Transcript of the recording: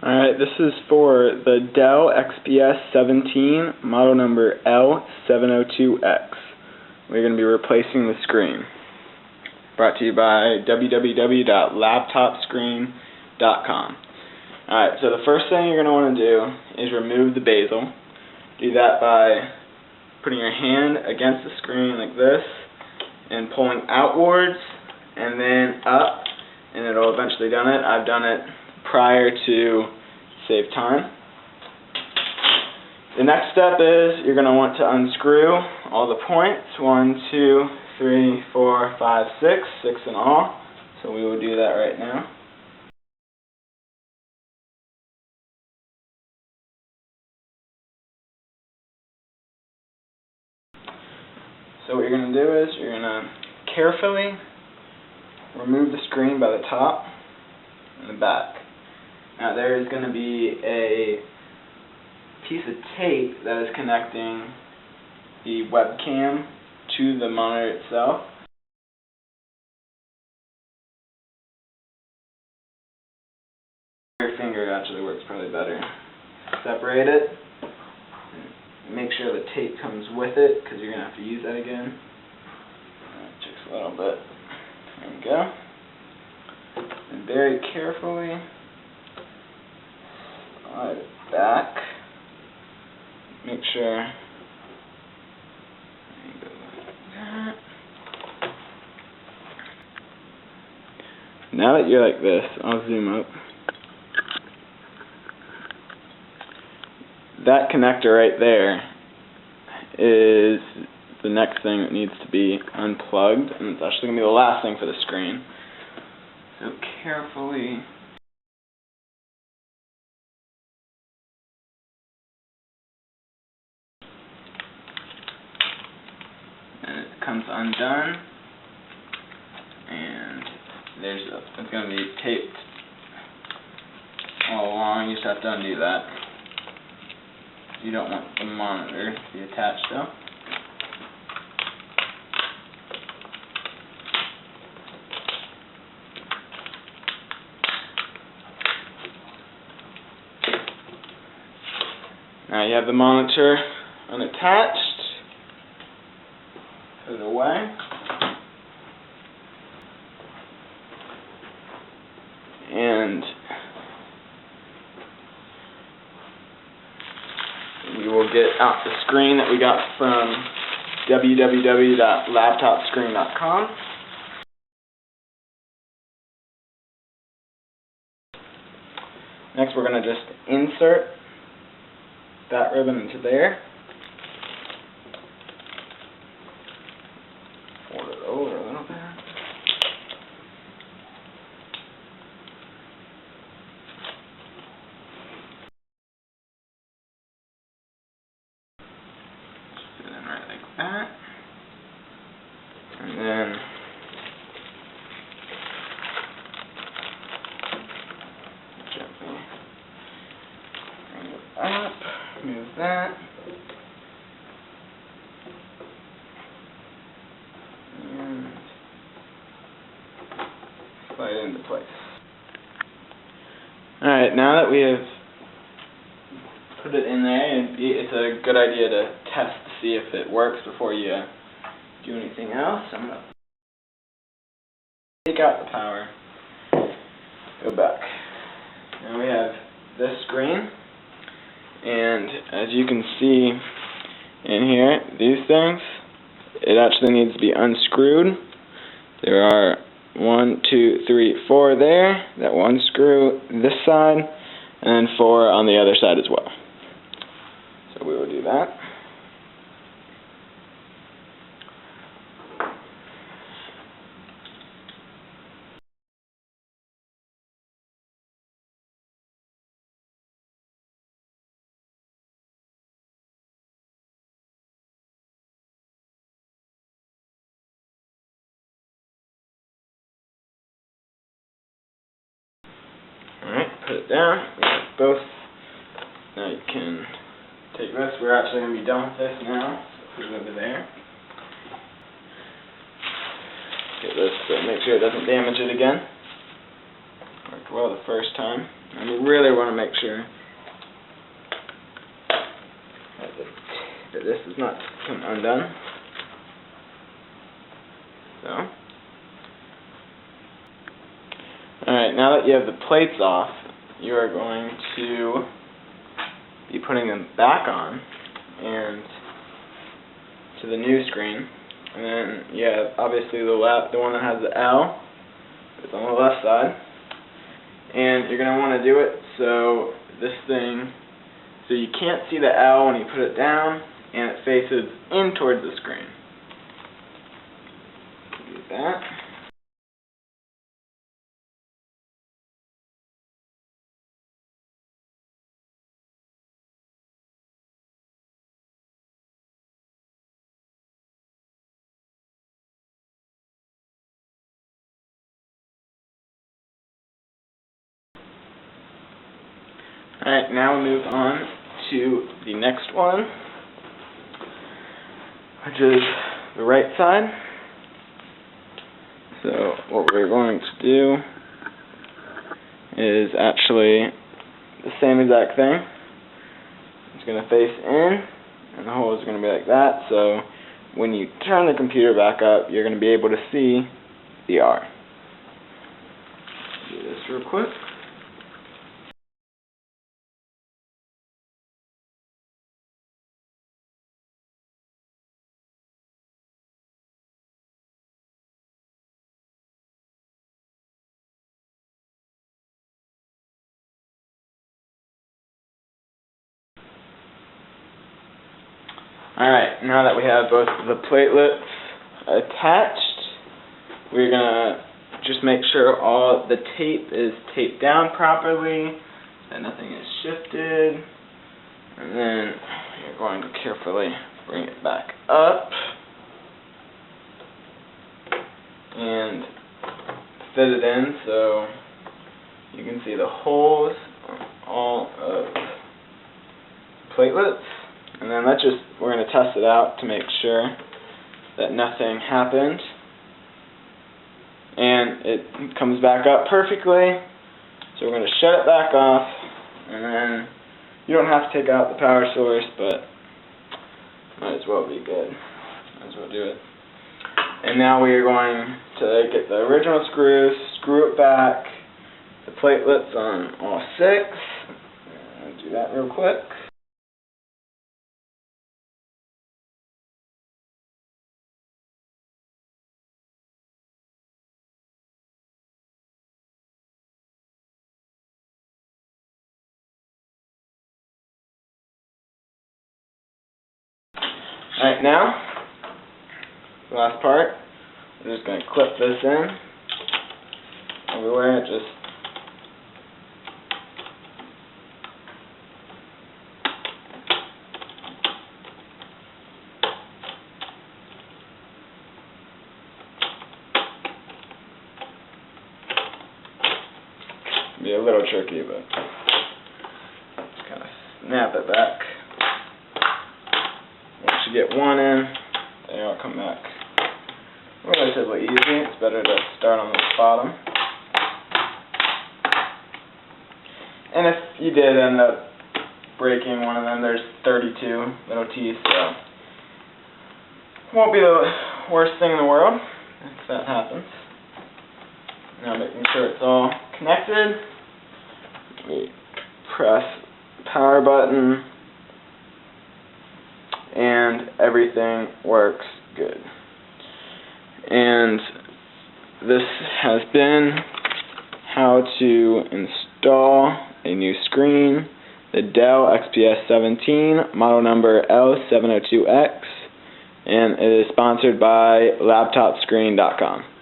Alright, this is for the Dell XPS 17, model number L702X. We're going to be replacing the screen. Brought to you by www.laptopscreen.com. Alright, so the first thing you're going to want to do is remove the bezel. Do that by putting your hand against the screen like this and pulling outwards and then up, and it'll eventually done it. I've done it prior to save time. The next step is you're going to want to unscrew all the points, 1, 2, 3, 4, 5, 6 in all. So we will do that right now. So what you're going to do is you're going to carefully remove the screen by the top and the back. Now there is going to be a piece of tape that is connecting the webcam to the monitor itself. Your finger actually works probably better. Separate it. Make sure the tape comes with it, because you're going to have to use that again. Just a little bit. There we go. And very carefully slide it back. Make sure. Go like that. Now that you're like this, I'll zoom up. That connector right there is the next thing that needs to be unplugged, and it's actually going to be the last thing for the screen. So carefully and it comes undone, and it's going to be taped all along. You just have to undo that. You don't want the monitor to be attached though. Now you have the monitor unattached. Put it away. And we will get out the screen that we got from www.laptopscreen.com. Next we're going to just insert that ribbon into there. Fold it over a little bit. Right like that, and then gently bring it up, move that, and slide it into place. Alright, now that we have put it in there, it's a good idea to test to see if it works before you do anything else. I'm going to take out the power, go back. Now we have this screen, and as you can see in here, these things, it actually needs to be unscrewed. There are 1, 2, 3, 4 there that will unscrew this side, and then 4 on the other side as well. So we will do that. Alright, put it down. We have both. Now you can take this. We're actually going to be done with this now. So put it over there. Get this, so make sure it doesn't damage it again. Worked well the first time. And we really want to make sure that this is not come undone. So, alright, now that you have the plates off, you are going to be putting them back on and to the new screen. And then you have obviously the one that has the L. It's on the left side. And you're going to want to do it so you can't see the L when you put it down, and it faces in towards the screen. Do that. Alright, now we move on to the next one, which is the right side. So what we're going to do is actually the same exact thing. It's going to face in, and the hole is going to be like that, so when you turn the computer back up, you're going to be able to see the R. Do this real quick. Alright, now that we have both of the platelets attached, we're going to just make sure all the tape is taped down properly, that nothing is shifted, and then you're going to carefully bring it back up and fit it in so you can see the holes on all of the platelets. And then we're going to test it out to make sure that nothing happened. And it comes back up perfectly. So we're going to shut it back off. And then you don't have to take out the power source, but might as well be good. Might as well do it. And now we are going to get the original screws, screw it back, the platelets on all 6. I'll do that real quick. Alright, now, the last part, we're just going to clip this in everywhere, be a little tricky, but just kind of snap it back. Once you get one in, they all come back relatively easy. It's better to start on the bottom. And if you did end up breaking one of them, there's 32 little teeth, so won't be the worst thing in the world if that happens. Now making sure it's all connected, we press the power button and everything works good. And this has been how to install a new screen, the Dell XPS 17, model number L702X, and it is sponsored by laptopscreen.com.